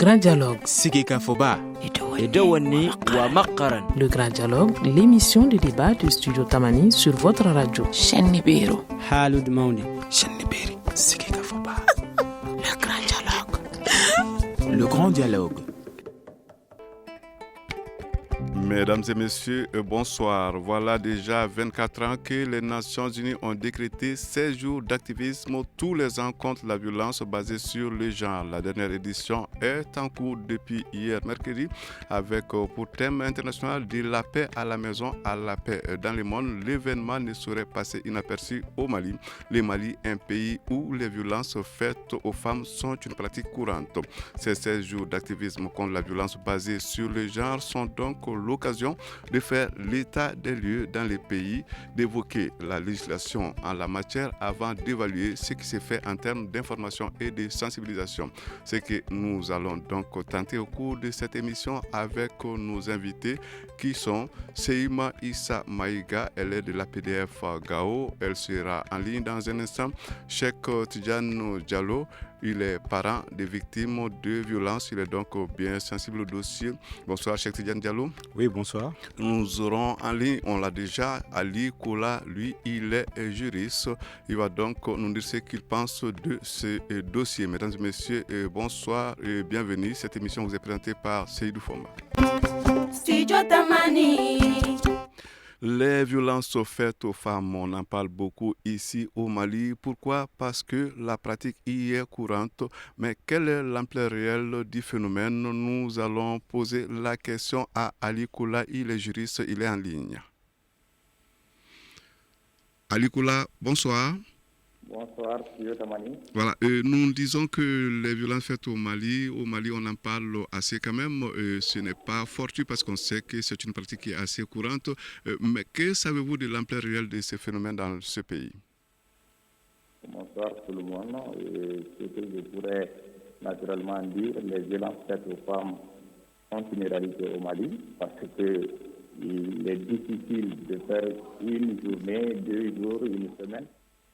grand dialogue. Sigika Foba. Le grand dialogue, l'émission de débat du studio Tamani sur votre radio. Chaîne Nibiru. Halud Mauni. Chaîne Nibiru. Sigika Foba. Le grand dialogue. Le grand dialogue. Mesdames et messieurs, bonsoir. Voilà déjà 24 ans que les Nations Unies ont décrété 16 jours d'activisme tous les ans contre la violence basée sur le genre. La dernière édition est en cours depuis hier mercredi avec pour thème international de la paix à la maison à la paix dans le monde. L'événement ne saurait passer inaperçu au Mali. Le Mali, un pays où les violences faites aux femmes sont une pratique courante. Ces 16 jours d'activisme contre la violence basée sur le genre sont donc l'occasion de faire l'état des lieux dans les pays, d'évoquer la législation en la matière avant d'évaluer ce qui s'est fait en termes d'information et de sensibilisation. C'est que nous allons donc tenter au cours de cette émission avec nos invités qui sont Seima Issa Maïga, elle est de l'APDF Gao, elle sera en ligne dans un instant. Cheikh Tidjane Diallo, il est parent des victimes de violences, il est donc bien sensible au dossier. Bonsoir Cheikh Tidjane Diallo. Oui, bonsoir. Nous aurons en ligne, on l'a déjà, Ali Koula, lui, il est juriste. Il va donc nous dire ce qu'il pense de ce dossier. Mesdames et messieurs, bonsoir et bienvenue. Cette émission vous est présentée par Seydou Foma. Studio Tamani. Les violences faites aux femmes, on en parle beaucoup ici au Mali. Pourquoi? Parce que la pratique y est courante. Mais quelle est l'ampleur réelle du phénomène? Nous allons poser la question à Ali Koula, il est juriste, il est en ligne. Ali Koula, bonsoir. Bonsoir, Studio Tamani. Voilà, nous disons que les violences faites au Mali, on en parle assez quand même. Ce n'est pas fortuit parce qu'on sait que c'est une pratique qui est assez courante. Mais que savez-vous de l'ampleur réelle de ces phénomènes dans ce pays? Bonsoir tout le monde. Ce que je pourrais naturellement dire, les violences faites aux femmes sont une réalité au Mali parce que il est difficile de faire une journée, 2 jours, une semaine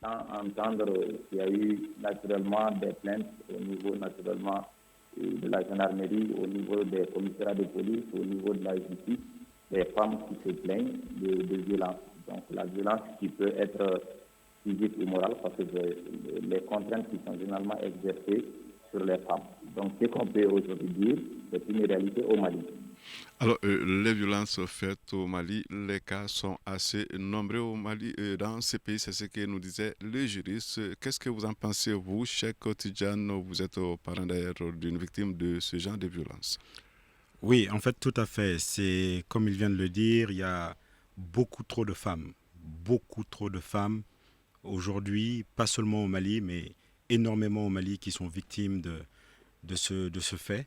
sans entendre qu'il y a eu naturellement des plaintes au niveau naturellement de la gendarmerie, au niveau des commissariats de police, au niveau de la justice, des femmes qui se plaignent de violence. Donc la violence qui peut être physique ou morale parce que les contraintes qui sont généralement exercées sur les femmes. Donc ce qu'on peut aujourd'hui dire, c'est une réalité au Mali. Alors, les violences faites au Mali, les cas sont assez nombreux au Mali. Dans ces pays, c'est ce que nous disait le juriste. Qu'est-ce que vous en pensez, vous, Cheikh Tidjane? Vous êtes parent d'ailleurs d'une victime de ce genre de violence. Oui, en fait, tout à fait. C'est comme il vient de le dire, il y a beaucoup trop de femmes aujourd'hui, pas seulement au Mali, mais énormément au Mali qui sont victimes de ce fait.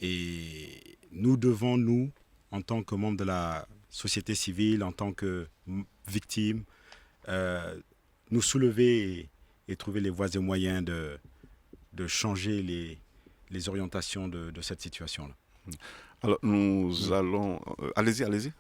Et nous devons, nous, en tant que membres de la société civile, en tant que victimes, nous soulever et trouver les voies et moyens de changer les orientations de cette situation-là. Alors, nous allons... Allez-y.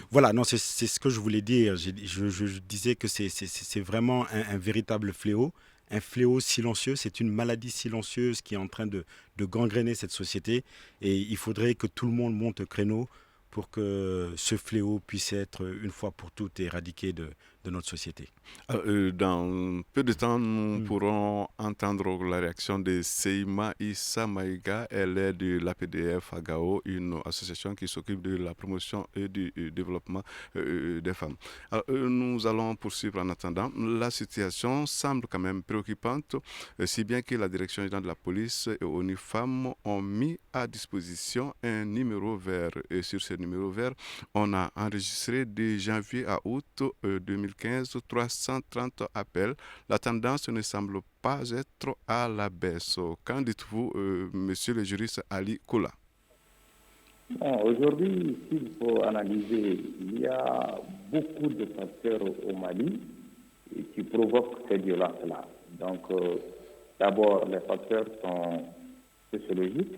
Voilà, non, c'est ce que je voulais dire. Je disais que c'est vraiment un véritable fléau. Un fléau silencieux, c'est une maladie silencieuse qui est en train de gangréner cette société et il faudrait que tout le monde monte au créneau pour que ce fléau puisse être une fois pour toutes éradiqué de notre société. Dans peu de temps, nous pourrons entendre la réaction de Seima Issa Maïga. Elle est de l'APDF à Gao, une association qui s'occupe de la promotion et du développement des femmes. Alors, nous allons poursuivre en attendant. La situation semble quand même préoccupante, si bien que la direction générale de la police et ONU Femmes ont mis à disposition un numéro vert. Et sur ce numéro vert, on a enregistré de janvier à août 2015 330 appels. La tendance ne semble pas être à la baisse. Qu'en dites-vous, monsieur le juriste Ali Koula? Bon, aujourd'hui, s'il faut analyser, il y a beaucoup de facteurs au Mali qui provoquent ces violences-là. Donc, d'abord, les facteurs sont sociologiques,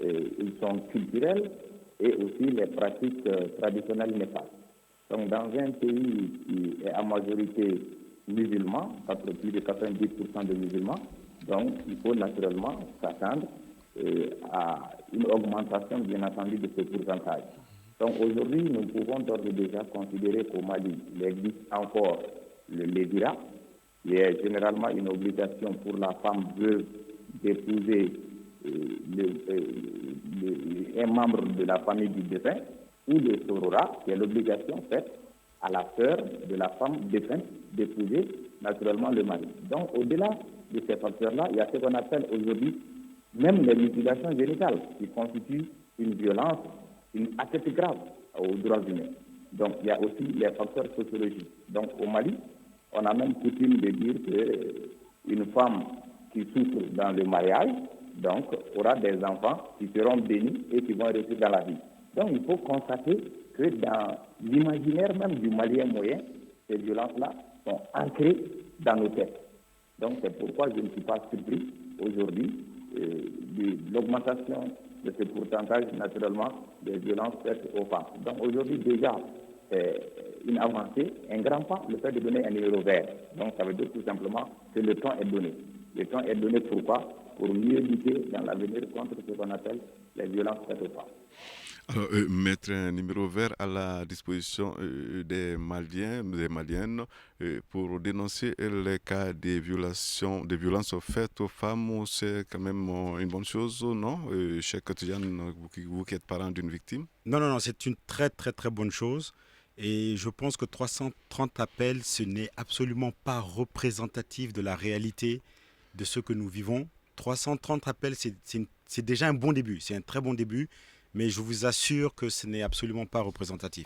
ils sont culturels et aussi les pratiques traditionnelles néfastes. Donc, dans un pays qui est à majorité musulman, plus de 90% de musulmans, donc il faut naturellement s'attendre à une augmentation, bien entendu, de ce pourcentage. Donc aujourd'hui, nous pouvons d'ores et déjà considérer qu'au Mali, il existe encore le lévira, qui est généralement une obligation pour la femme veuve d'épouser un membre de la famille du défunt, ou le sorora, qui est l'obligation faite à la sœur de la femme défunte d'épouser naturellement le mari. Donc au-delà de ces facteurs-là, il y a ce qu'on appelle aujourd'hui même les mutilations génitales, qui constituent une violence, une atteinte grave aux droits humains. Donc il y a aussi les facteurs sociologiques. Donc au Mali, on a même coutume de dire qu'une femme qui souffre dans le mariage, donc, aura des enfants qui seront bénis et qui vont réussir dans la vie. Donc, il faut constater que dans l'imaginaire même du Malien moyen, ces violences-là sont ancrées dans nos têtes. Donc, c'est pourquoi je ne suis pas surpris aujourd'hui de l'augmentation de ce pourcentage, naturellement, des violences faites aux femmes. Donc, aujourd'hui, déjà, c'est une avancée, un grand pas, le fait de donner un numéro vert. Donc, ça veut dire tout simplement que le temps est donné. Le temps est donné pourquoi ? Pour mieux lutter dans l'avenir contre ce qu'on appelle les violences faites aux femmes. Alors, mettre un numéro vert à la disposition des Maliens, des Maliennes, pour dénoncer les cas de violences faites aux femmes, c'est quand même une bonne chose, non, Cheikh Tidiane, vous qui êtes parent d'une victime? Non, c'est une très très très bonne chose. Et je pense que 330 appels, ce n'est absolument pas représentatif de la réalité de ce que nous vivons. 330 appels, c'est déjà un bon début, c'est un très bon début, mais je vous assure que ce n'est absolument pas représentatif.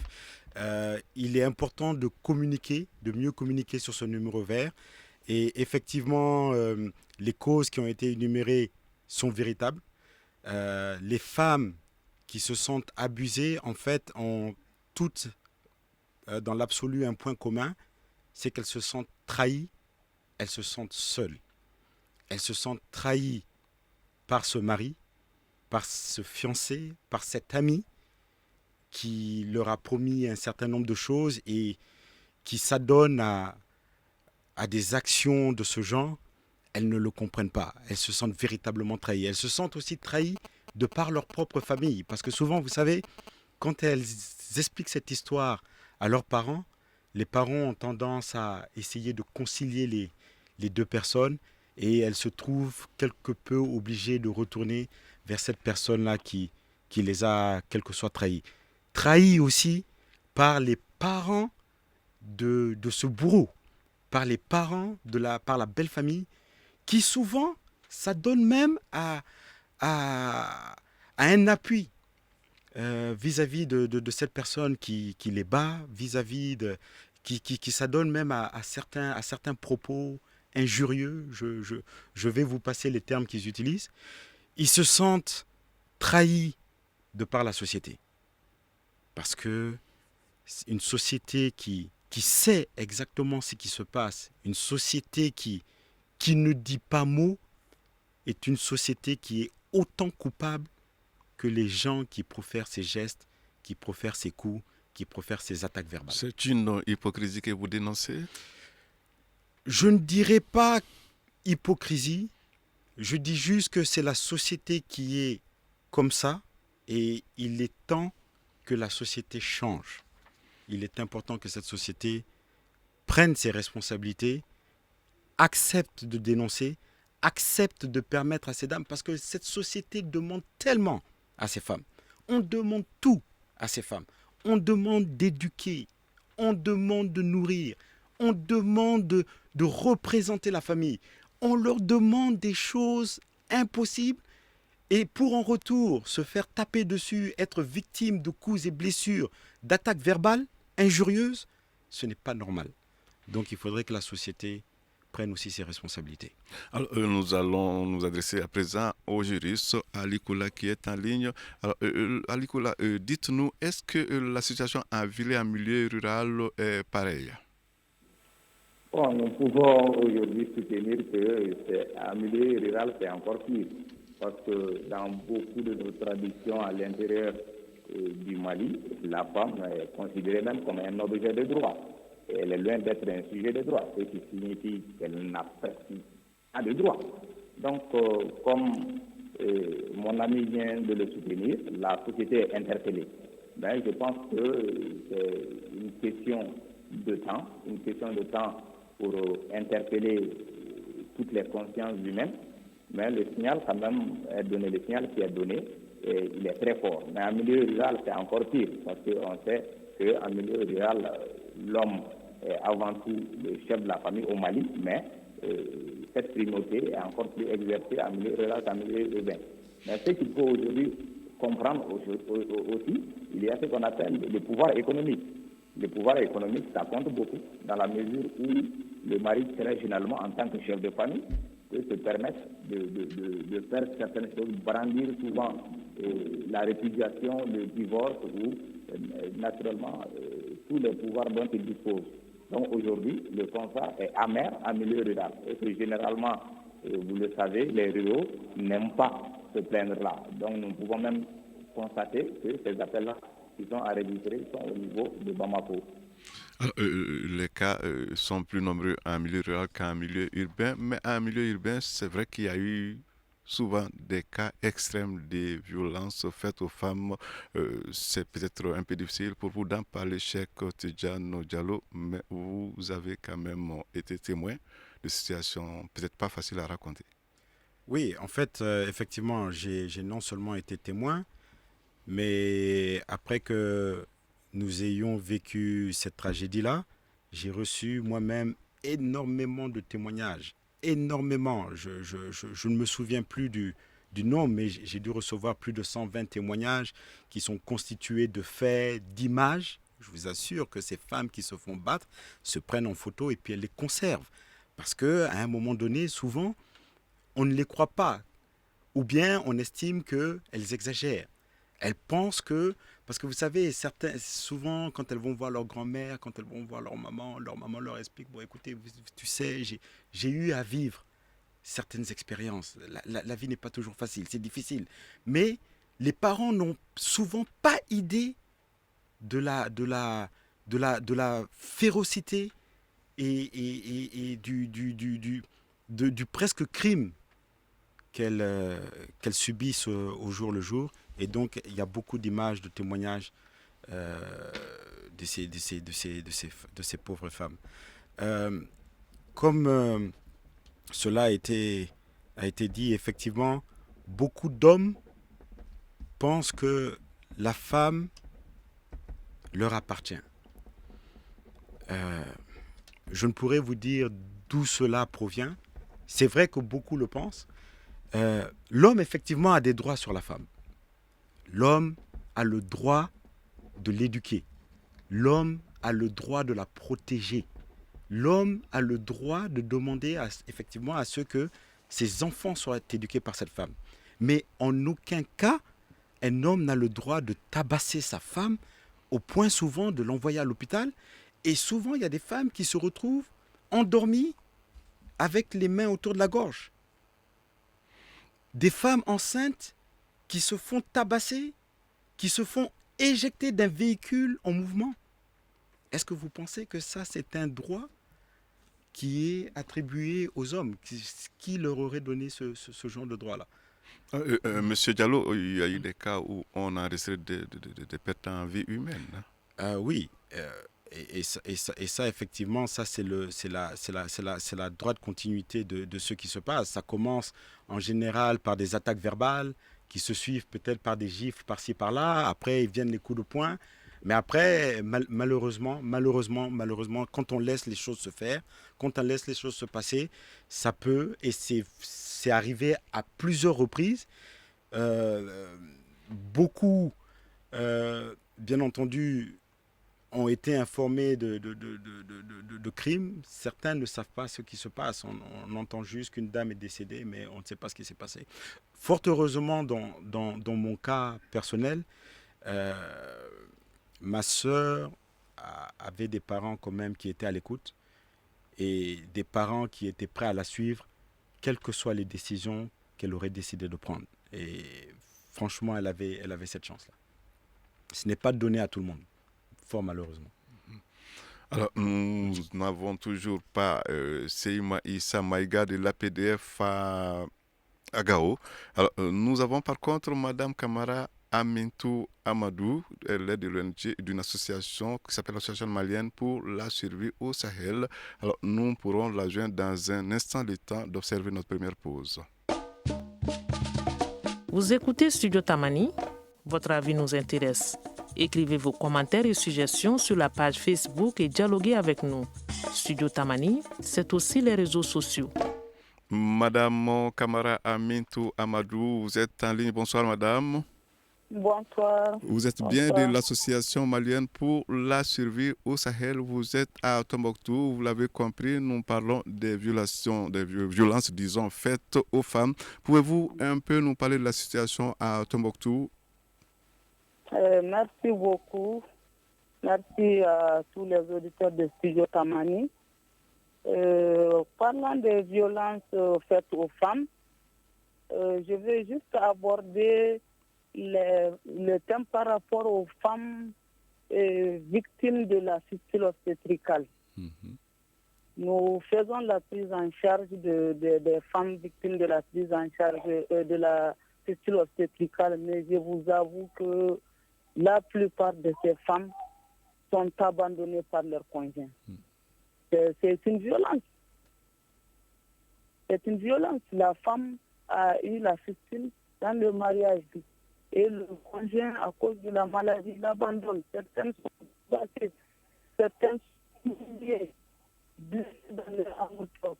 Il est important de communiquer, de mieux communiquer sur ce numéro vert. Et effectivement, les causes qui ont été énumérées sont véritables. Les femmes qui se sentent abusées, en fait, ont toutes, dans l'absolu, un point commun, c'est qu'elles se sentent trahies, elles se sentent seules. Elles se sentent trahies par ce mari, par ce fiancé, par cet ami qui leur a promis un certain nombre de choses et qui s'adonne à des actions de ce genre. Elles ne le comprennent pas. Elles se sentent véritablement trahies. Elles se sentent aussi trahies de par leur propre famille. Parce que souvent, vous savez, quand elles expliquent cette histoire à leurs parents, les parents ont tendance à essayer de concilier les deux personnes. Et elle se trouve quelque peu obligée de retourner vers cette personne-là qui les a quelque soit trahis. Trahis aussi par les parents de ce bourreau, par les parents, par la belle famille, qui souvent s'adonnent même à un appui vis-à-vis de cette personne qui les bat, vis-à-vis qui s'adonnent même à certains propos injurieux, je vais vous passer les termes qu'ils utilisent. Ils se sentent trahis de par la société. Parce que une société qui sait exactement ce qui se passe, une société qui ne dit pas mot, est une société qui est autant coupable que les gens qui profèrent ces gestes, qui profèrent ces coups, qui profèrent ces attaques verbales. C'est une hypocrisie que vous dénoncez ? Je ne dirais pas hypocrisie, je dis juste que c'est la société qui est comme ça et il est temps que la société change. Il est important que cette société prenne ses responsabilités, accepte de dénoncer, accepte de permettre à ces dames, parce que cette société demande tellement à ces femmes. On demande tout à ces femmes. On demande d'éduquer, on demande de nourrir, on demande de représenter la famille. On leur demande des choses impossibles et pour en retour se faire taper dessus, être victime de coups et blessures, d'attaques verbales injurieuses, ce n'est pas normal. Donc il faudrait que la société prenne aussi ses responsabilités. Alors, nous allons nous adresser à présent au juriste Ali Koula qui est en ligne. Alors, Ali Koula, dites-nous, est-ce que la situation en ville et en milieu rural est pareille? Bon, nous pouvons aujourd'hui soutenir qu'en milieu rural, c'est encore pire. Parce que dans beaucoup de nos traditions à l'intérieur du Mali, la femme est considérée même comme un objet de droit. Et elle est loin d'être un sujet de droit, ce qui signifie qu'elle n'a presque pas de droit. Donc, comme mon ami vient de le soutenir, la société est interpellée. Ben, je pense que c'est une question de temps pour interpeller toutes les consciences humaines. Mais le signal quand même est donné, le signal qui est donné, et il est très fort. Mais en milieu rural, c'est encore pire, parce qu'on sait qu'en milieu rural, l'homme est avant tout le chef de la famille au Mali, mais cette primauté est encore plus exercée en milieu rural qu'en milieu urbain. Mais ce qu'il faut aujourd'hui comprendre aussi, il y a ce qu'on appelle le pouvoir économique. Le pouvoir économique, ça compte beaucoup, dans la mesure où le mari, très généralement, en tant que chef de famille, peut se permettre de faire certaines choses, brandir souvent la répudiation, le divorce ou naturellement tous les pouvoirs dont il dispose. Donc aujourd'hui, le constat est amer en milieu rural. Et que généralement, vous le savez, les ruraux n'aiment pas se plaindre là. Donc nous pouvons même constater que ces appels-là qui sont enregistrés sont au niveau de Bamako. Alors, les cas sont plus nombreux en milieu rural qu'en milieu urbain, mais en milieu urbain, c'est vrai qu'il y a eu souvent des cas extrêmes de violences faites aux femmes. C'est peut-être un peu difficile pour vous d'en parler, Cheikh Tidjane Diallo, mais vous avez quand même été témoin de situations peut-être pas faciles à raconter. Oui, en fait, effectivement, j'ai non seulement été témoin, mais après que nous ayons vécu cette tragédie-là, j'ai reçu moi-même énormément de témoignages. Énormément. Je ne me souviens plus du nombre, mais j'ai dû recevoir plus de 120 témoignages qui sont constitués de faits, d'images. Je vous assure que ces femmes qui se font battre se prennent en photo et puis elles les conservent. Parce qu'à un moment donné, souvent, on ne les croit pas. Ou bien on estime qu'elles exagèrent. Elles pensent que... Parce que vous savez, souvent, quand elles vont voir leur grand-mère, quand elles vont voir leur maman leur explique, bon, écoutez, tu sais, j'ai eu à vivre certaines expériences. La vie n'est pas toujours facile, c'est difficile. Mais les parents n'ont souvent pas idée de la férocité et du presque crime qu'elles subissent au jour le jour. Et donc, il y a beaucoup d'images, de témoignages de ces pauvres femmes. Comme cela a été dit, effectivement, beaucoup d'hommes pensent que la femme leur appartient. Je ne pourrais vous dire d'où cela provient. C'est vrai que beaucoup le pensent. L'homme, effectivement, a des droits sur la femme. L'homme a le droit de l'éduquer. L'homme a le droit de la protéger. L'homme a le droit de demander effectivement à ce que ses enfants soient éduqués par cette femme. Mais en aucun cas, un homme n'a le droit de tabasser sa femme au point souvent de l'envoyer à l'hôpital. Et souvent, il y a des femmes qui se retrouvent endormies avec les mains autour de la gorge. Des femmes enceintes qui se font tabasser, qui se font éjecter d'un véhicule en mouvement. Est-ce que vous pensez que ça, c'est un droit qui est attribué aux hommes? Qui leur aurait donné ce genre de droit-là? Monsieur Diallo, il y a eu des cas où on a enregistré des pertes en vie humaine. Oui, et ça, effectivement, ça c'est la droite continuité de ce qui se passe. Ça commence en général par des attaques verbales qui se suivent peut-être par des gifles par-ci par-là. Après, ils viennent les coups de poing. Mais après, malheureusement, quand on laisse les choses se faire, quand on laisse les choses se passer, ça peut, et c'est arrivé à plusieurs reprises. Beaucoup, bien entendu, ont été informés de crimes. Certains ne savent pas ce qui se passe. On entend juste qu'une dame est décédée, mais on ne sait pas ce qui s'est passé. Fort heureusement, dans mon cas personnel, ma sœur avait des parents quand même qui étaient à l'écoute et des parents qui étaient prêts à la suivre, quelles que soient les décisions qu'elle aurait décidé de prendre. Et franchement, elle avait cette chance-là. Ce n'est pas donné à tout le monde, fort malheureusement. Alors, nous n'avons toujours pas Seima Issa Maïga de l'APDF à à Gao. Alors, nous avons par contre Madame Kamara Amintou Amadou, elle est de l'ONG d'une association qui s'appelle l'Association malienne pour la survie au Sahel. Alors, nous pourrons la joindre dans un instant le temps d'observer notre première pause. Vous écoutez Studio Tamani? Votre avis nous intéresse. Écrivez vos commentaires et suggestions sur la page Facebook et dialoguez avec nous. Studio Tamani, c'est aussi les réseaux sociaux. Madame Kamara Amintou Amadou, vous êtes en ligne. Bonsoir, madame. Bonsoir. Vous êtes bien de l'association malienne pour la survie au Sahel. Vous êtes à Tombouctou. Vous l'avez compris, nous parlons des violences, disons, faites aux femmes. Pouvez-vous un peu nous parler de la situation à Tombouctou? Merci beaucoup. Merci à tous les auditeurs de Studio Tamani. Parlant des violences faites aux femmes, je vais juste aborder le thème par rapport aux femmes victimes de la fistule obstétricale. Nous faisons la prise en charge des femmes victimes de la prise en charge de la fistule obstétricale, mais je vous avoue que la plupart de ces femmes sont abandonnées par leurs conjoints. C'est une violence. C'est une violence. La femme a eu la fistule dans le mariage et le conjoint, à cause de la maladie, l'abandonne. Certaines sont battues, certaines sont humiliées, blessées dans leur amour.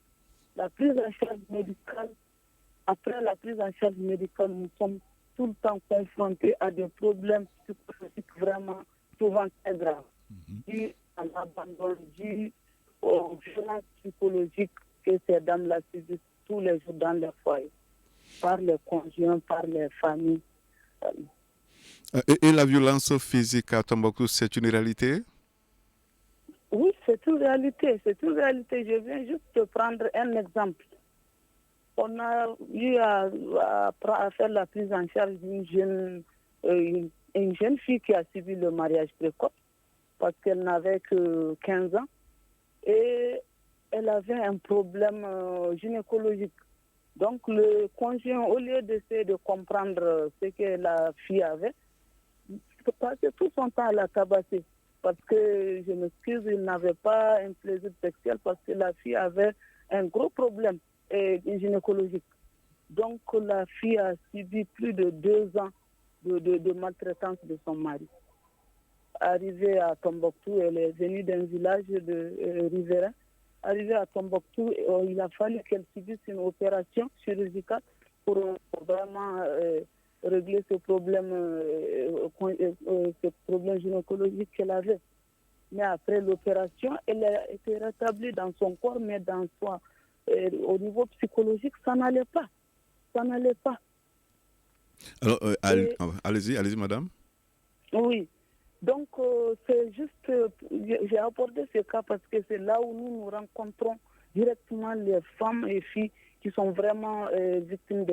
La prise en charge médicale, après la prise en charge médicale, nous sommes tout le temps confrontés à des problèmes psychologiques vraiment souvent très graves. Dû à l'abandon, dû aux violences psychologiques que ces dames-là subissent tous les jours dans leur foyer, par les conjoints, par les familles. Et la violence physique à Tombouctou, c'est une réalité? Oui, c'est une réalité. C'est une réalité. Je viens juste te prendre un exemple. On a eu à faire la prise en charge d'une une jeune fille qui a subi le mariage précoce parce qu'elle n'avait que 15 ans et elle avait un problème gynécologique. Donc le conjoint, au lieu d'essayer de comprendre ce que la fille avait, il passait tout son temps à la tabasser parce que, je m'excuse, il n'avait pas un plaisir sexuel parce que la fille avait un gros problème gynécologique. Donc la fille a subi plus de 2 ans de maltraitance de son mari. Arrivée à Tombouctou, elle est venue d'un village de riverain. Arrivée à Tombouctou, il a fallu qu'elle subisse une opération chirurgicale pour vraiment régler ce problème gynécologique qu'elle avait. Mais après l'opération, elle a été rétablie dans son corps, mais au niveau psychologique, ça n'allait pas. Ça n'allait pas. Alors, allez-y, madame. Oui. Donc, c'est juste, j'ai abordé ce cas parce que c'est là où nous rencontrons directement les femmes et filles qui sont vraiment victimes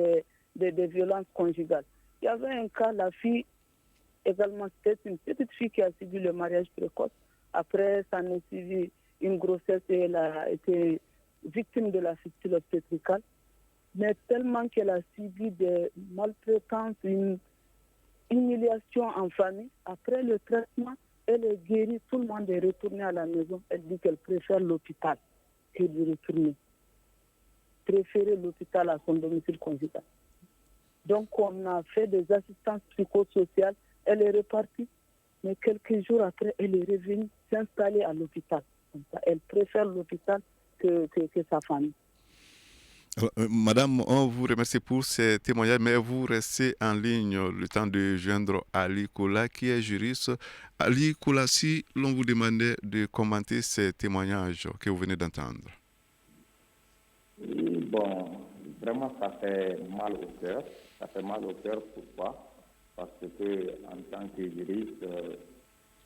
des violences conjugales. Il y avait un cas, la fille, également, c'était une petite fille qui a subi le mariage précoce. Après, ça a suivi une grossesse et elle a été victime de la fistule obstétricale. Mais tellement qu'elle a subi des maltraitances, une humiliation en famille. Après le traitement, elle est guérie, tout le monde est retourné à la maison. Elle dit qu'elle préfère l'hôpital que de retourner. Préférer l'hôpital à son domicile conjugal. Donc on a fait des assistances psychosociales. Elle est repartie, mais quelques jours après, elle est revenue s'installer à l'hôpital. Elle préfère l'hôpital que sa famille. Alors, madame, on vous remercie pour ces témoignages, mais vous restez en ligne le temps de joindre Ali Koula, qui est juriste. Ali Koula, si l'on vous demandait de commenter ces témoignages que vous venez d'entendre. Bon, vraiment, ça fait mal au cœur. Ça fait mal au cœur, pourquoi? Parce que, en tant que juriste,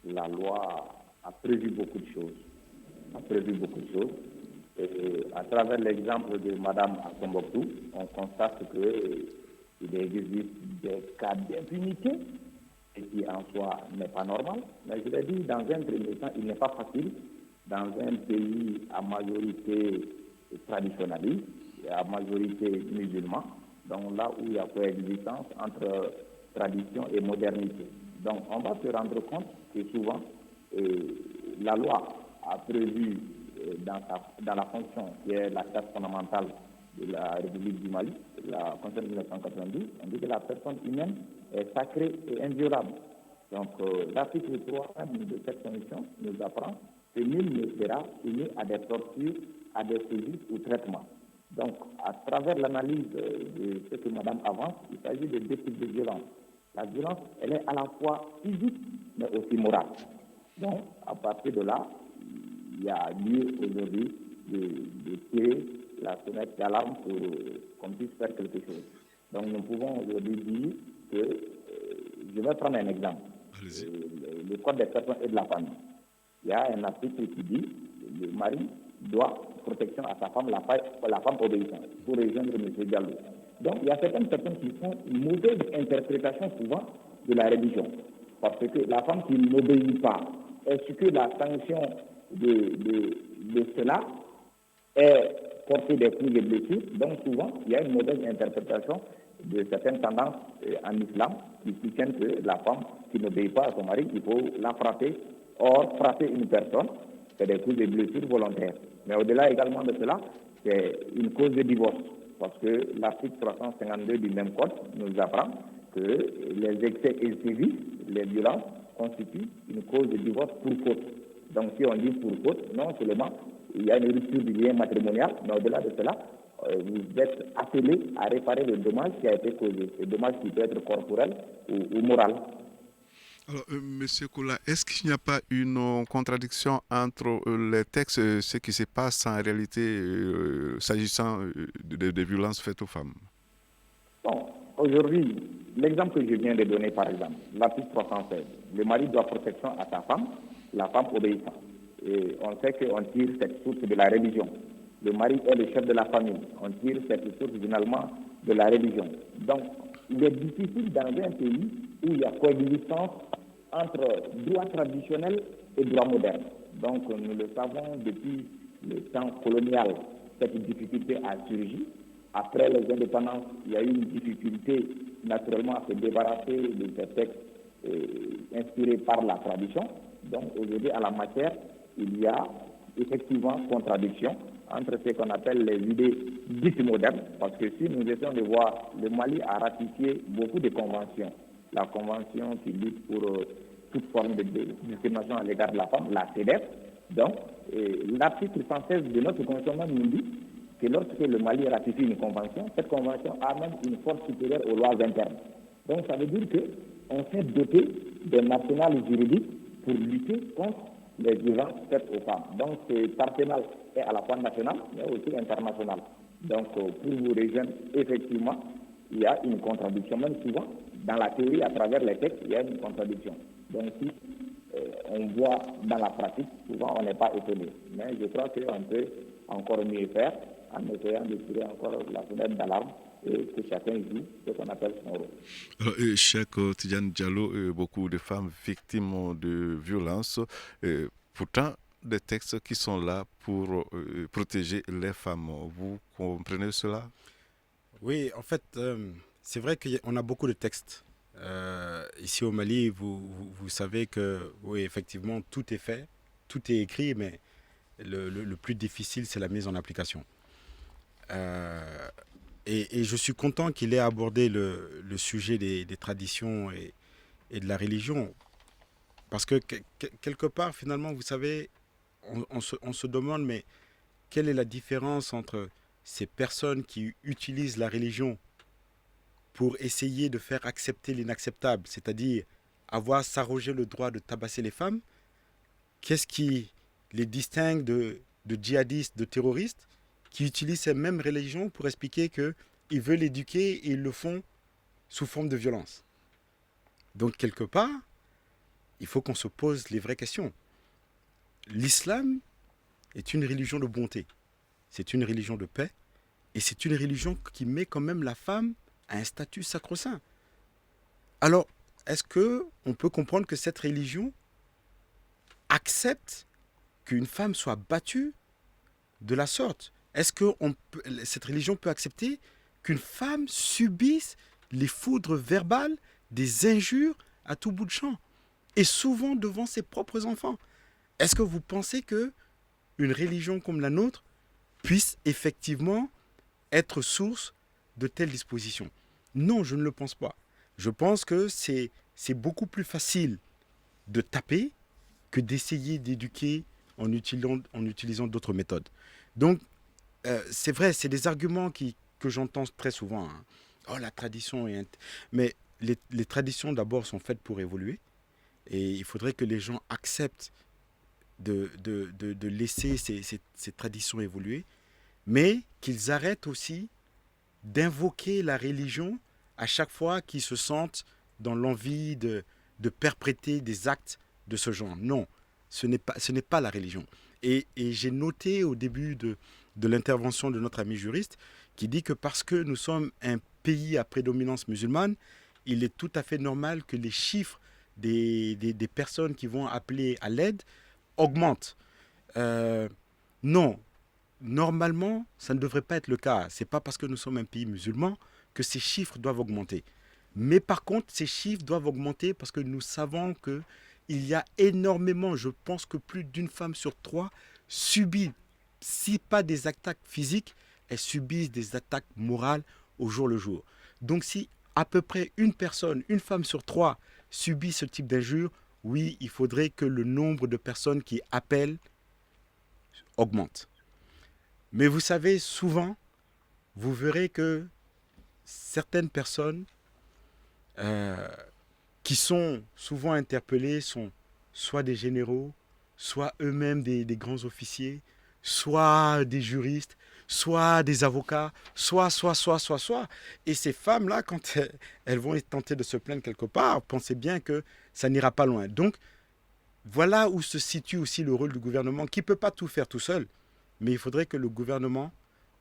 la loi a prévu beaucoup de choses. Et à travers l'exemple de Mme Tombouctou, on constate qu'il existe des cas d'impunité, ce qui en soi n'est pas normal. Mais je l'ai dit, dans un premier temps, il n'est pas facile, dans un pays à majorité traditionnaliste et à majorité musulman, Donc là où il y a coexistence entre tradition et modernité. Donc on va se rendre compte que souvent, la loi a prévu dans la fonction qui est la charte fondamentale de la République du Mali, la Constitution de 1992, on dit que la personne humaine est sacrée et inviolable. Donc l'article 3 de cette constitution nous apprend que nul ne sera soumis à des tortures, à des sévices ou traitements. Donc à travers l'analyse de ce que Madame avance, il s'agit de deux types de violence. La violence, elle est à la fois physique, mais aussi morale. Donc, à partir de là, il y a lieu aujourd'hui de tirer la sonnette d'alarme pour qu'on puisse faire quelque chose. Donc, nous pouvons aujourd'hui dire que, je vais prendre un exemple, le Code des personnes et de la famille. Il y a un article qui dit que le mari doit protection à sa femme, la femme obéissante, pour rejoindre M. Diallo. Donc, il y a certaines personnes qui font une mauvaise interprétation souvent de la religion. Parce que la femme qui n'obéit pas, est-ce que la sanction de cela est porter des coups et blessures? Donc, souvent, il y a une mauvaise interprétation de certaines tendances en islam qui soutiennent que la femme qui n'obéit pas à son mari, il faut la frapper. Or, frapper une personne, c'est des coups et blessures volontaires. Mais au-delà également de cela, c'est une cause de divorce. Parce que l'article 352 du même code nous apprend que les excès et sévices, les violences, constituent une cause de divorce pour faute. Donc si on dit pour faute, non seulement il y a une rupture du lien matrimonial, mais au-delà de cela, vous êtes appelé à réparer le dommage qui a été causé. Le dommage qui peut être corporel ou moral. Alors, Monsieur Koula, est-ce qu'il n'y a pas une contradiction entre les textes et ce qui se passe en réalité s'agissant des violences faites aux femmes? Bon, aujourd'hui, l'exemple que je viens de donner, par exemple, l'article 316, le mari doit protection à sa femme, la femme obéissante. Et on sait qu'on tire cette source de la religion. Le mari est le chef de la famille. On tire cette source finalement de la religion. Donc, il est difficile dans un pays où il y a coexistence entre droit traditionnel et droit moderne. Donc, nous le savons depuis le temps colonial, cette difficulté a surgi. Après les indépendances, il y a eu une difficulté naturellement à se débarrasser de ces textes inspirés par la tradition. Donc, aujourd'hui, à la matière, il y a effectivement contradiction entre ce qu'on appelle les idées dites modernes, parce que si nous essayons de voir, le Mali a ratifié beaucoup de conventions. La convention qui lutte pour toute forme de discrimination à l'égard de la femme, la CEDEF. Donc, l'article 116 de notre convention nous dit que lorsque le Mali ratifie une convention, cette convention a même une force supérieure aux lois internes. Donc, ça veut dire qu'on s'est doté d'un arsenal juridique pour lutter contre les violences faites aux femmes. Donc, cet arsenal est à la fois national, mais aussi international. Donc, pour vous rejoindre, effectivement, il y a une contradiction. Même souvent, dans la théorie, à travers les textes, il y a une contradiction. Donc, si on voit dans la pratique, souvent, on n'est pas étonné. Mais je crois qu'on peut encore mieux faire en essayant de tirer encore la fenêtre d'alarme et que chacun joue ce qu'on appelle son rôle. Alors, Cheikh Tidiane Diallo, beaucoup de femmes victimes de violences, pourtant des textes qui sont là pour protéger les femmes. Vous comprenez cela? Oui, en fait, c'est vrai qu'on a beaucoup de textes. Ici au Mali, vous savez que, oui, effectivement, tout est fait, tout est écrit, mais le plus difficile, c'est la mise en application. Et je suis content qu'il ait abordé le sujet des traditions et de la religion. Parce que quelque part, finalement, vous savez, on se demande, mais quelle est la différence entre ces personnes qui utilisent la religion pour essayer de faire accepter l'inacceptable, c'est-à-dire s'arroger le droit de tabasser les femmes? Qu'est-ce qui les distingue de djihadistes, de terroristes, qui utilisent ces mêmes religions pour expliquer qu'ils veulent éduquer et ils le font sous forme de violence? Donc, quelque part, il faut qu'on se pose les vraies questions. L'islam est une religion de bonté, c'est une religion de paix, et c'est une religion qui met quand même la femme à un statut sacro-saint. Alors, est-ce qu'on peut comprendre que cette religion accepte qu'une femme soit battue de la sorte? Est-ce que cette religion peut accepter qu'une femme subisse les foudres verbales, des injures à tout bout de champ, et souvent devant ses propres enfants. Est-ce que vous pensez que une religion comme la nôtre puisse effectivement être source de telles dispositions? Non, je ne le pense pas. Je pense que c'est beaucoup plus facile de taper que d'essayer d'éduquer en utilisant d'autres méthodes. Donc, c'est vrai, c'est des arguments que j'entends très souvent. Hein. Oh, la tradition est... Mais les traditions, d'abord, sont faites pour évoluer. Et il faudrait que les gens acceptent de laisser ces traditions évoluer, mais qu'ils arrêtent aussi d'invoquer la religion à chaque fois qu'ils se sentent dans l'envie de perpétrer des actes de ce genre. Non, ce n'est pas la religion. Et j'ai noté au début de l'intervention de notre ami juriste qui dit que parce que nous sommes un pays à prédominance musulmane, il est tout à fait normal que les chiffres des personnes qui vont appeler à l'aide augmentent. Non, normalement, ça ne devrait pas être le cas. Ce n'est pas parce que nous sommes un pays musulman que ces chiffres doivent augmenter. Mais par contre, ces chiffres doivent augmenter parce que nous savons qu'il y a énormément, je pense que plus d'une femme sur 3 subit, si pas des attaques physiques, elles subissent des attaques morales au jour le jour. Donc si à peu près une femme sur 3 subit ce type d'injure, oui, il faudrait que le nombre de personnes qui appellent augmente. Mais vous savez, souvent, vous verrez que certaines personnes qui sont souvent interpellées sont soit des généraux, soit eux-mêmes des grands officiers, soit des juristes, soit des avocats, soit. Et ces femmes-là, quand elles vont tenter de se plaindre quelque part, pensez bien que ça n'ira pas loin. Donc, voilà où se situe aussi le rôle du gouvernement, qui ne peut pas tout faire tout seul, mais il faudrait que le gouvernement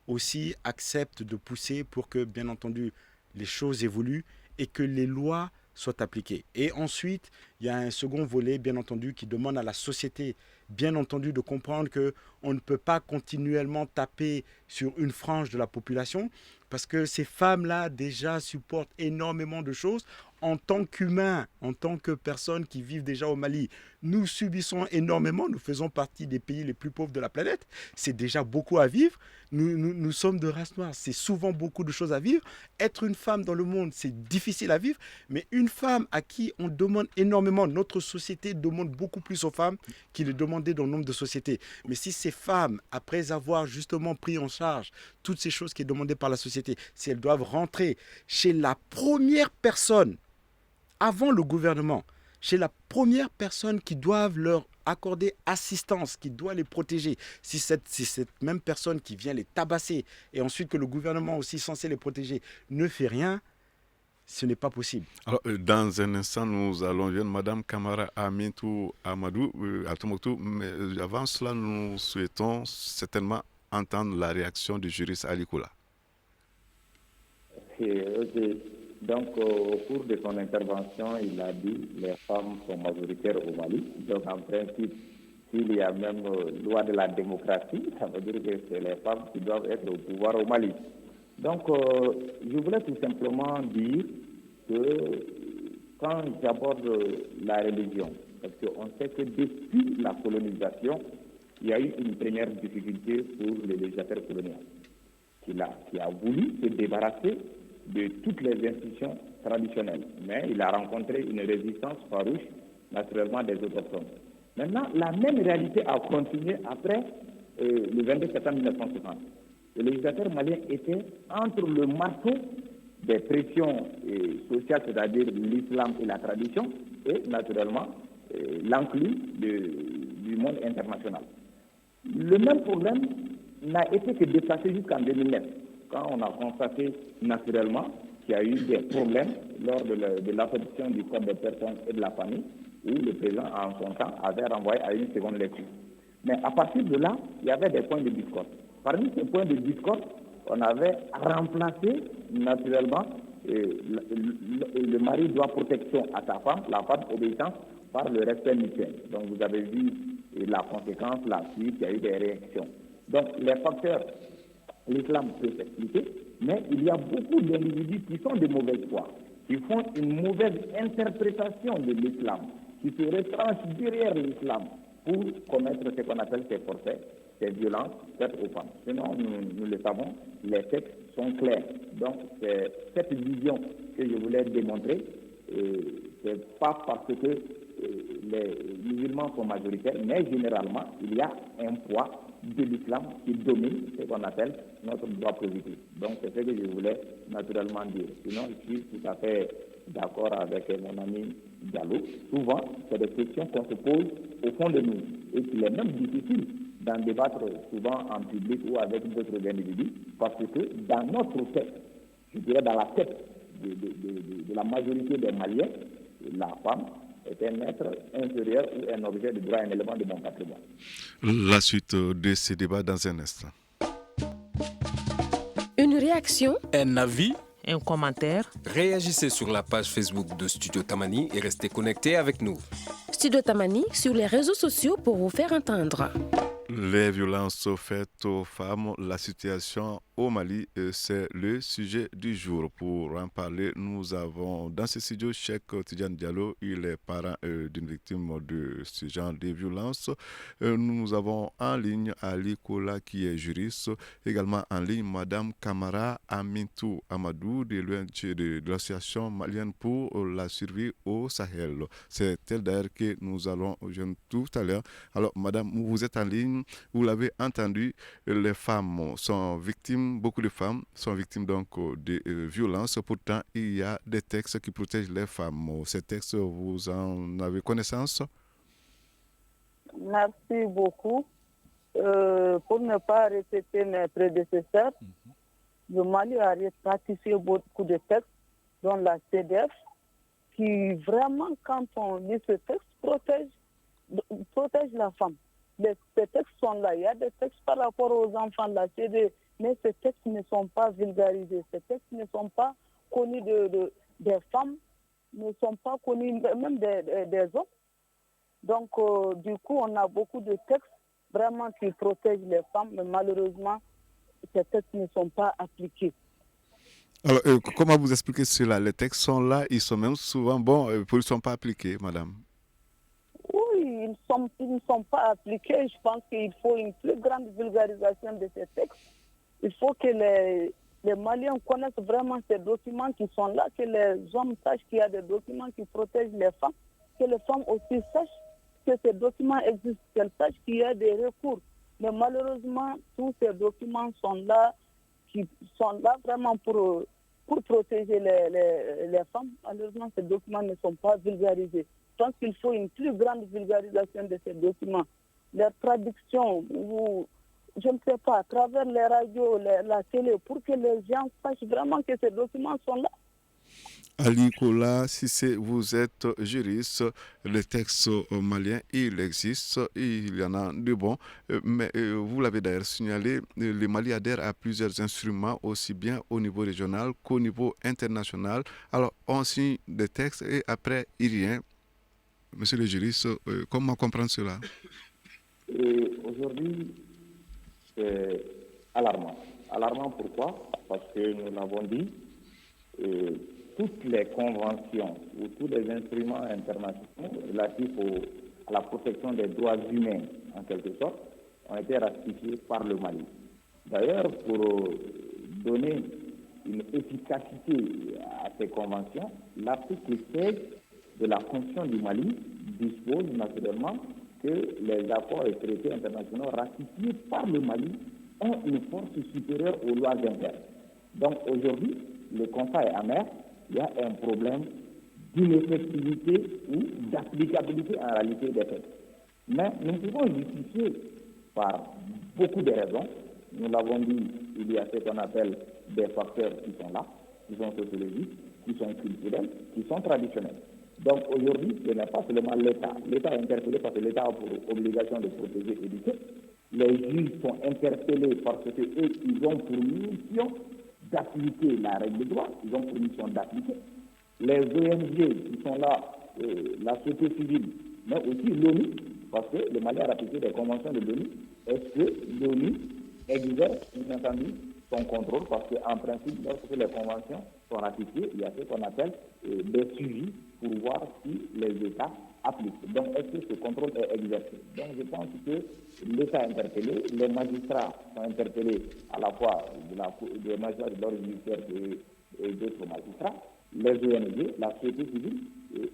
aussi accepte de pousser pour que, bien entendu, les choses évoluent et que les lois soient appliquées. Et ensuite, il y a un second volet, bien entendu, qui demande à la société, bien entendu, de comprendre qu'on ne peut pas continuellement taper sur une frange de la population parce que ces femmes-là déjà supportent énormément de choses en tant qu'humains, en tant que personnes qui vivent déjà au Mali. Nous subissons énormément, nous faisons partie des pays les plus pauvres de la planète. C'est déjà beaucoup à vivre. Nous sommes de race noire, c'est souvent beaucoup de choses à vivre. Être une femme dans le monde, c'est difficile à vivre, mais une femme à qui on demande énormément, notre société demande beaucoup plus aux femmes qu'il est demandé dans le nombre de sociétés. Mais si ces femmes, après avoir justement pris en charge toutes ces choses qui sont demandées par la société, si elles doivent rentrer chez la première personne, avant le gouvernement, chez la première personne qui doit leur accorder assistance, qui doit les protéger, si cette même personne qui vient les tabasser et ensuite que le gouvernement aussi censé les protéger ne fait rien, ce n'est pas possible. Alors, dans un instant, nous allons voir Madame Kamara Amintou Amadou, Atoumoutou, mais avant cela, nous souhaitons certainement entendre la réaction du juriste Ali Koula. Donc, au cours de son intervention, il a dit que les femmes sont majoritaires au Mali. Donc, en principe, s'il y a même loi de la démocratie, ça veut dire que c'est les femmes qui doivent être au pouvoir au Mali. Donc, je voulais tout simplement dire que quand j'aborde la religion, parce qu'on sait que depuis la colonisation, il y a eu une première difficulté pour le législateur colonial, qui a voulu se débarrasser de toutes les institutions traditionnelles. Mais il a rencontré une résistance farouche, naturellement, des autochtones. Maintenant, la même réalité a continué après le 22 septembre 1960. Le législateur malien était entre le marteau des pressions sociales, c'est-à-dire l'islam et la tradition, et naturellement l'enclume du monde international. Le même problème n'a été que déplacé jusqu'en 2009, quand on a constaté naturellement qu'il y a eu des problèmes lors de l'adoption du Code des personnes et de la famille, où le président, en son temps, avait renvoyé à une seconde lecture. Mais à partir de là, il y avait des points de discorde. Parmi ces points de discorde, on avait remplacé naturellement le mari doit protection à sa femme, la femme obéissance par le respect mutuel. Donc vous avez vu la conséquence, la suite, il y a eu des réactions. Donc les facteurs, l'islam peut s'expliquer, Mais il y a beaucoup d'individus qui sont de mauvaise foi, qui font une mauvaise interprétation de l'islam, qui se retranchent derrière l'islam pour commettre ce qu'on appelle ces forfaits, ces violences faites aux femmes. Sinon, nous le savons, les textes sont clairs. Donc, c'est cette vision que je voulais démontrer. C'est pas parce que les musulmans sont majoritaires, mais généralement, il y a un poids de l'islam qui domine ce qu'on appelle notre droit positif. Donc, c'est ce que je voulais naturellement dire. Sinon, je suis tout à fait d'accord avec mon ami Diallo. Souvent, c'est des questions qu'on se pose au fond de nous et qu'il est même difficile d'en débattre souvent en public ou avec d'autres individus parce que dans notre tête, je dirais dans la tête de la majorité des Maliens, la femme est un être inférieur ou un objet de droit, un élément de mon patrimoine. La suite de ce débat dans un instant. Une réaction, un avis, un commentaire. Réagissez sur la page Facebook de Studio Tamani et restez connectés avec nous. Studio Tamani sur les réseaux sociaux pour vous faire entendre. Les violences faites aux femmes, la situation au Mali, c'est le sujet du jour. Pour en parler, nous avons dans ce studio Cheikh Tidiane Diallo, il est parent d'une victime de ce genre de violence. Nous avons en ligne Ali Kola qui est juriste, également en ligne Madame Kamara Amintou Amadou de l'ONG de l'association malienne pour la survie au Sahel. C'est elle d'ailleurs que nous allons rejoindre tout à l'heure. Alors Madame, vous êtes en ligne. Vous l'avez entendu, les femmes sont victimes, beaucoup de femmes sont victimes donc de violences. Pourtant, il y a des textes qui protègent les femmes. Ces textes, vous en avez connaissance? Merci beaucoup. Pour ne pas répéter mes prédécesseurs, le Mali a ratifié beaucoup de textes, dont la CDF, qui vraiment, quand on lit ce texte, protège la femme. Ces textes sont là. Il y a des textes par rapport aux enfants de la CDF, mais ces textes ne sont pas vulgarisés. Ces textes ne sont pas connus des femmes, ne sont pas connus même des hommes. Donc, du coup, on a beaucoup de textes vraiment qui protègent les femmes, mais malheureusement, ces textes ne sont pas appliqués. Alors, comment vous expliquez cela? Les textes sont là, ils sont même souvent bons, ils ne sont pas appliqués, madame. Oui, ils ne sont pas appliqués. Je pense qu'il faut une plus grande vulgarisation de ces textes. Il faut que les Maliens connaissent vraiment ces documents qui sont là, que les hommes sachent qu'il y a des documents qui protègent les femmes, que les femmes aussi sachent que ces documents existent, qu'elles sachent qu'il y a des recours. Mais malheureusement, tous ces documents sont là vraiment pour protéger les femmes. Malheureusement, ces documents ne sont pas vulgarisés. Je pense qu'il faut une plus grande vulgarisation de ces documents. Leur traduction, je ne sais pas, à travers les radios, la télé, pour que les gens sachent vraiment que ces documents sont là. Ali Kola, si vous êtes juriste, le texte malien, il existe, il y en a de bons, mais vous l'avez d'ailleurs signalé, le Mali adhère à plusieurs instruments, aussi bien au niveau régional qu'au niveau international. Alors, on signe des textes et après, il rien. Monsieur le juriste, comment comprendre cela? Aujourd'hui, c'est alarmant. Alarmant pourquoi? Parce que nous l'avons dit, toutes les conventions ou tous les instruments internationaux relatifs à la protection des droits humains, en quelque sorte, ont été ratifiés par le Mali. D'ailleurs, pour donner une efficacité à ces conventions, l'article 16 de la Constitution du Mali dispose naturellement que les accords et traités internationaux ratifiés par le Mali ont une force supérieure aux lois internes. Donc aujourd'hui, le constat est amer. Il y a un problème d'ineffectivité ou d'applicabilité en réalité des textes. Mais nous pouvons justifier par beaucoup de raisons. Nous l'avons dit, il y a ce qu'on appelle des facteurs qui sont là, qui sont sociologiques, qui sont culturels, qui sont traditionnels. Donc aujourd'hui, ce n'est pas seulement l'État. L'État est interpellé parce que l'État a pour obligation de protéger et d'éduquer. Les juges sont interpellés parce qu'eux, ils ont pour mission d'appliquer la règle de droit, ils ont pour mission d'appliquer. Les ONG qui sont là, la société civile, mais aussi l'ONU, parce que le Mali a ratifié des conventions de l'ONU. Est-ce que l'ONU exerce, bien entendu, son contrôle, parce qu'en principe, lorsque les conventions sont ratifiées, il y a ce qu'on appelle des suivis pour voir si les États appliquent. Donc, est-ce que ce contrôle est exercé? Donc, je pense que l'État est interpellé, les magistrats sont interpellés à la fois des magistrats de l'ordre judiciaire et d'autres magistrats, les ONG, la société civile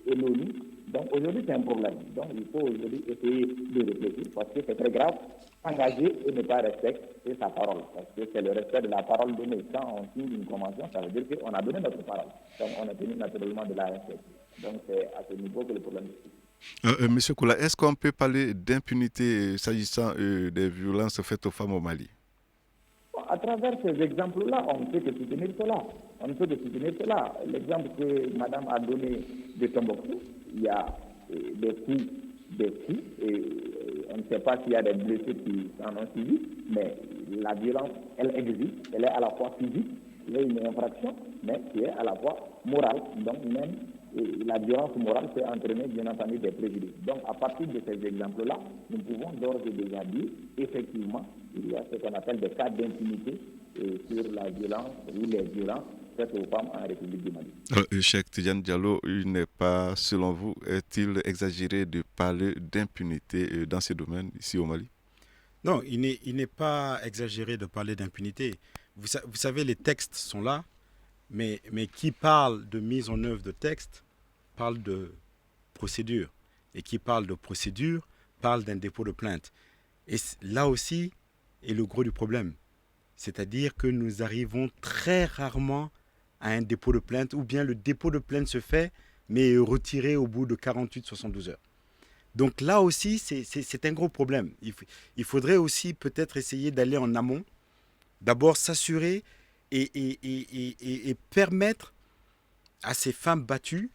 et l'ONU. Donc, aujourd'hui, c'est un problème. Donc, il faut aujourd'hui essayer de réfléchir, parce que c'est très grave, s'engager et ne pas respecter sa parole, parce que c'est le respect de la parole donnée. Quand on signe une convention, ça veut dire qu'on a donné notre parole. Donc, on a tenu naturellement de la respecter. Donc, c'est à ce niveau que le problème est. Monsieur Koula, est-ce qu'on peut parler d'impunité s'agissant des violences faites aux femmes au Mali? À travers ces exemples-là, on ne peut que soutenir cela. On ne peut que soutenir cela. L'exemple que Madame a donné de Tombouctou, il y a des coups, et on ne sait pas s'il y a des blessés qui en ont suivi, mais la violence, elle existe, elle est à la fois physique, il y a une infraction, mais qui est à la fois morale. Donc même la violence morale peut entraîner bien entendu des préjudices. Donc à partir de ces exemples-là, nous pouvons d'ores et déjà dire, effectivement, il y a ce qu'on appelle des cas d'impunité sur la violence ou les violences faites aux femmes en République du Mali. Cheikh Tidiane Diallo, il n'est pas, selon vous, est-il exagéré de parler d'impunité dans ces domaines ici au Mali? Non, il n'est pas exagéré de parler d'impunité. Vous savez, les textes sont là, mais qui parle de mise en œuvre de textes parle de procédure. Et qui parle de procédure parle d'un dépôt de plainte. Et là aussi est le gros du problème. C'est-à-dire que nous arrivons très rarement à un dépôt de plainte, ou bien le dépôt de plainte se fait, mais est retiré au bout de 48-72 heures. Donc là aussi, c'est un gros problème. Il faudrait aussi peut-être essayer d'aller en amont, d'abord s'assurer et permettre à ces femmes battues,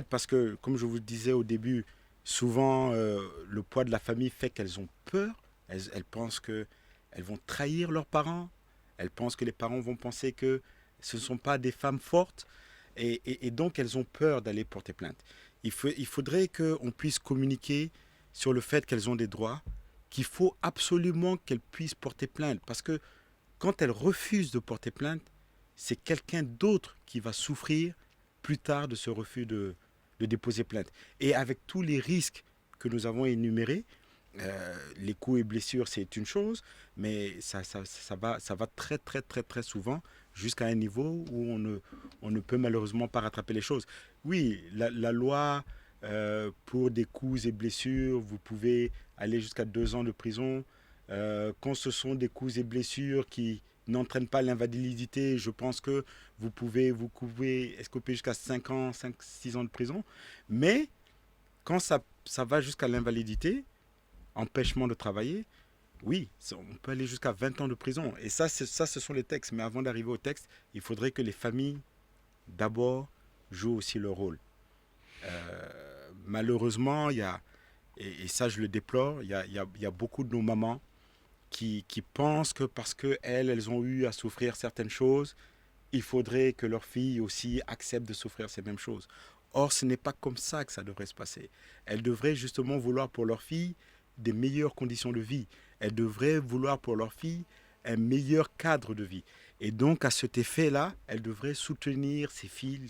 parce que, comme je vous le disais au début, souvent le poids de la famille fait qu'elles ont peur, elles pensent qu'elles vont trahir leurs parents, elles pensent que les parents vont penser que ce ne sont pas des femmes fortes, et donc elles ont peur d'aller porter plainte. Il faudrait qu'on puisse communiquer sur le fait qu'elles ont des droits, qu'il faut absolument qu'elles puissent porter plainte, parce que quand elles refusent de porter plainte, c'est quelqu'un d'autre qui va souffrir plus tard de ce refus de déposer plainte. Et avec tous les risques que nous avons énumérés, les coups et blessures, c'est une chose, mais ça va très, très, très, très souvent jusqu'à un niveau où on ne peut malheureusement pas rattraper les choses. Oui, la loi pour des coups et blessures, vous pouvez aller jusqu'à 2 ans de prison. Quand ce sont des coups et blessures qui n'entraînent pas l'invalidité, je pense que vous pouvez escoper jusqu'à 5-6 ans de prison. Mais quand ça va jusqu'à l'invalidité, empêchement de travailler, oui, on peut aller jusqu'à 20 ans de prison. Et ça, ce sont les textes. Mais avant d'arriver au texte, il faudrait que les familles, d'abord, jouent aussi leur rôle. Malheureusement, et ça je le déplore, il y a beaucoup de nos mamans qui pensent que parce qu'elles ont eu à souffrir certaines choses, il faudrait que leurs filles aussi acceptent de souffrir ces mêmes choses. Or, ce n'est pas comme ça que ça devrait se passer. Elles devraient justement vouloir pour leurs filles des meilleures conditions de vie. Elles devraient vouloir pour leurs filles un meilleur cadre de vie. Et donc, à cet effet-là, elles devraient soutenir ces filles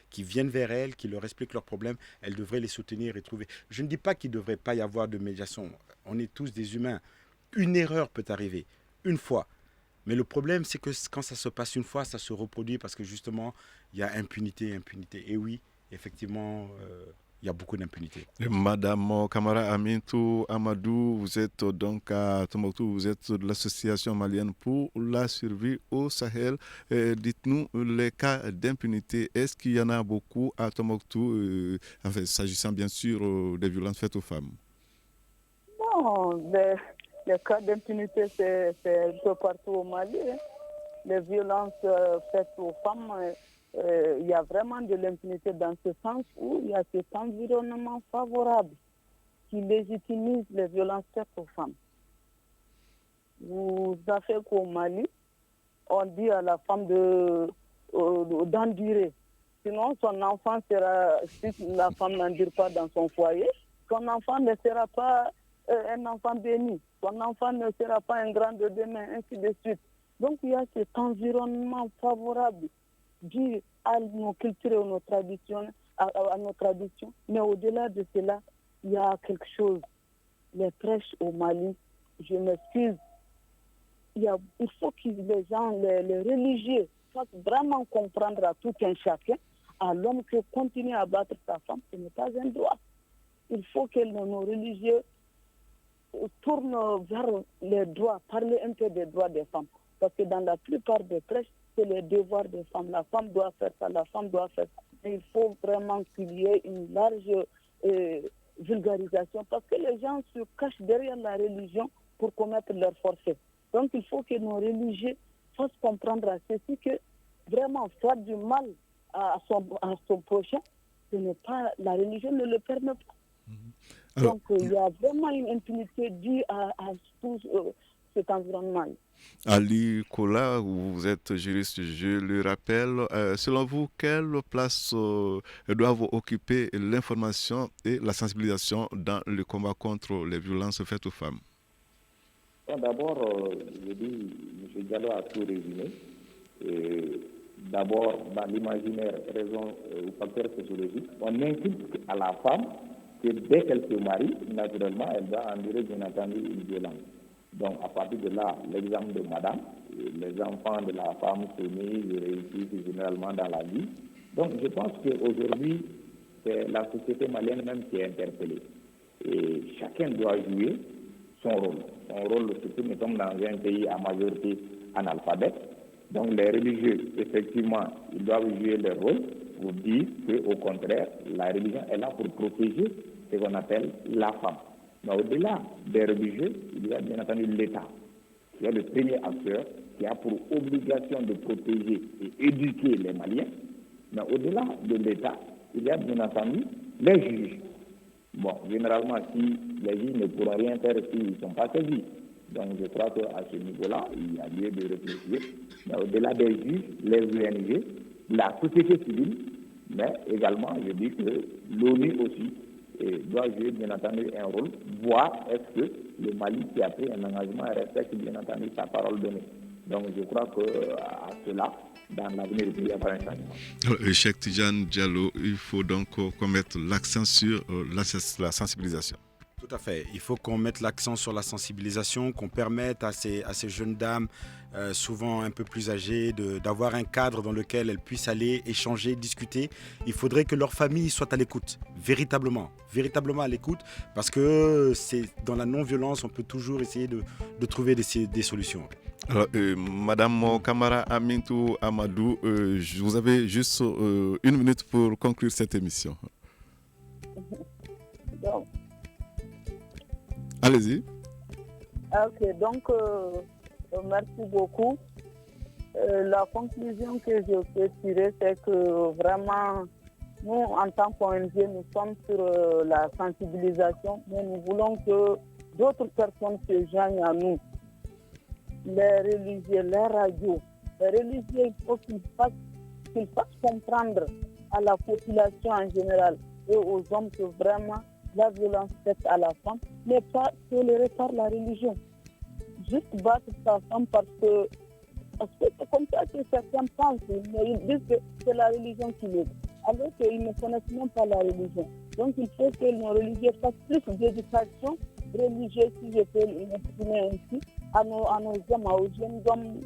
qui viennent vers elles, qui leur expliquent leurs problèmes. Elles devraient les soutenir et trouver. Je ne dis pas qu'il ne devrait pas y avoir de médiation. On est tous des humains. Une erreur peut arriver, une fois. Mais le problème, c'est que quand ça se passe une fois, ça se reproduit parce que justement, il y a impunité. Et oui, effectivement, il y a beaucoup d'impunité. Madame Kamara Amintou Amadou, vous êtes donc à Tombouctou, vous êtes de l'association malienne pour la survie au Sahel. Dites-nous les cas d'impunité. Est-ce qu'il y en a beaucoup à Tombouctou, s'agissant bien sûr des violences faites aux femmes? Non, les cas d'impunité, c'est un peu partout au Mali. Les violences faites aux femmes, il y a vraiment de l'impunité dans ce sens où il y a cet environnement favorable qui légitimise les violences faites aux femmes. Vous savez qu'au Mali, on dit à la femme d'endurer. Sinon, son enfant sera, si la femme n'endure pas dans son foyer, son enfant ne sera pas un enfant béni. Son enfant ne sera pas un grand de demain, ainsi de suite. Donc il y a cet environnement favorable dû à nos cultures et nos traditions, à nos traditions. Mais au-delà de cela, il y a quelque chose. Les prêches au Mali, je m'excuse, il faut que les gens, les religieux, fassent vraiment comprendre à tout un chacun, à l'homme, que continuer à battre sa femme, ce n'est pas un droit. Il faut que nos religieux tournent vers les droits, parler un peu des droits des femmes. Parce que dans la plupart des prêches, c'est les devoirs des femmes. La femme doit faire ça, la femme doit faire ça. Mais il faut vraiment qu'il y ait une large vulgarisation, parce que les gens se cachent derrière la religion pour commettre leurs forfaits. Donc il faut que nos religieux fassent comprendre à ceux-ci que vraiment faire du mal à son prochain, ce n'est pas, la religion ne le permet pas. Alors, donc il y a vraiment une impunité due à tout cet environnement. Ali Kola, vous êtes juriste, je le rappelle. Selon vous, quelle place doivent occuper l'information et la sensibilisation dans le combat contre les violences faites aux femmes? D'abord, je dis, M. Diallo a tout résumé. D'abord, dans l'imaginaire, raison ou facteur sociologique, on inculque à la femme que dès qu'elle se marie, naturellement, elle va endurer bien entendu une violence. Donc, à partir de là, l'exemple de madame, les enfants de la femme soumise réussissent généralement dans la vie. Donc, je pense qu'aujourd'hui, c'est la société malienne même qui est interpellée. Et chacun doit jouer son rôle. Son rôle, surtout, nous sommes dans un pays à majorité analphabète. Donc, les religieux, effectivement, ils doivent jouer leur rôle pour dire qu'au contraire, la religion est là pour protéger ce qu'on appelle la femme. Mais au-delà des religieux, il y a bien entendu l'État, qui est le premier acteur, qui a pour obligation de protéger et éduquer les Maliens. Mais au-delà de l'État, il y a bien entendu les juges. Bon, généralement, si les juges ne pourront rien faire s'ils ne sont pas saisis. Donc je crois qu'à ce niveau-là, il y a lieu de réfléchir. Mais au-delà des juges, les ONG, la société civile, mais également, je dis que l'ONU aussi doit jouer bien entendu un rôle, voir est-ce que le Mali qui a pris un engagement respecte bien entendu sa parole donnée. Donc je crois qu'à cela, dans l'avenir, il y aura un changement. Cheikh Tidjane Diallo, il faut donc qu'on mette l'accent sur la sensibilisation. Tout à fait. Il faut qu'on mette l'accent sur la sensibilisation, qu'on permette à ces jeunes dames, souvent un peu plus âgées, d'avoir un cadre dans lequel elles puissent aller échanger, discuter. Il faudrait que leur famille soit à l'écoute, véritablement à l'écoute, parce que c'est dans la non-violence, on peut toujours essayer de trouver des solutions. Alors, Madame Kamara Amintou Amadou, vous avez juste une minute pour conclure cette émission. Donc, allez-y. Ok, donc merci beaucoup. La conclusion que je peux tirer, c'est que vraiment, nous, en tant qu'ONG, nous sommes sur la sensibilisation, mais nous voulons que d'autres personnes se joignent à nous. Les religieux, les radios. Les religieux, il faut qu'ils fassent comprendre à la population en général et aux hommes que vraiment la violence faite à la femme n'est pas tolérée par la religion. Juste battre sa femme parce que c'est comme ça que certains pensent, mais ils disent que c'est la religion qui l'aide, alors qu'ils ne connaissent même pas la religion. Donc il faut que nos religieux fassent plus d'éducation religieuse, si je peux l'exprimer ainsi, à nos hommes, aux jeunes hommes,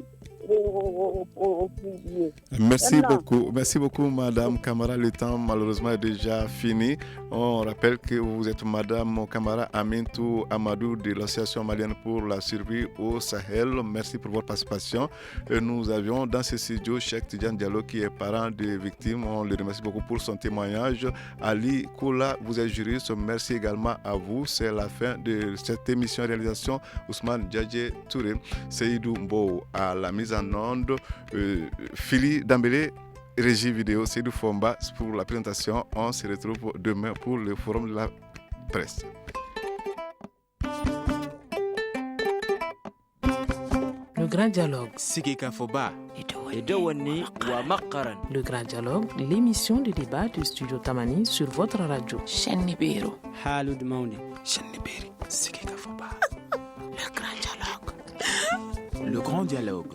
aux plus vieux. Merci beaucoup, Madame Kamara. Le temps, malheureusement, est déjà fini. On rappelle que vous êtes Madame Kamara Amintou Amadou de l'Association malienne pour la survie au Sahel. Merci pour votre participation. Nous avions dans ce studio Cheikh Tidjane Diallo, qui est parent des victimes. On le remercie beaucoup pour son témoignage. Ali Kola, vous êtes juriste. Merci également à vous. C'est la fin de cette émission réalisation. Ousmane Djadje Touré, Seydou Mbo à la mise en onde, Fili Dambélé, régie vidéo, Seydou Fomba pour la présentation. On se retrouve demain pour le forum de la presse. Le grand dialogue. Sigika Foba. Le grand dialogue, l'émission de débat du studio Tamani sur votre radio. Chaîne Nibiru. Halud Mauni. Chaîne Nibiru. Sigika Foba. Le grand dialogue. Le grand dialogue.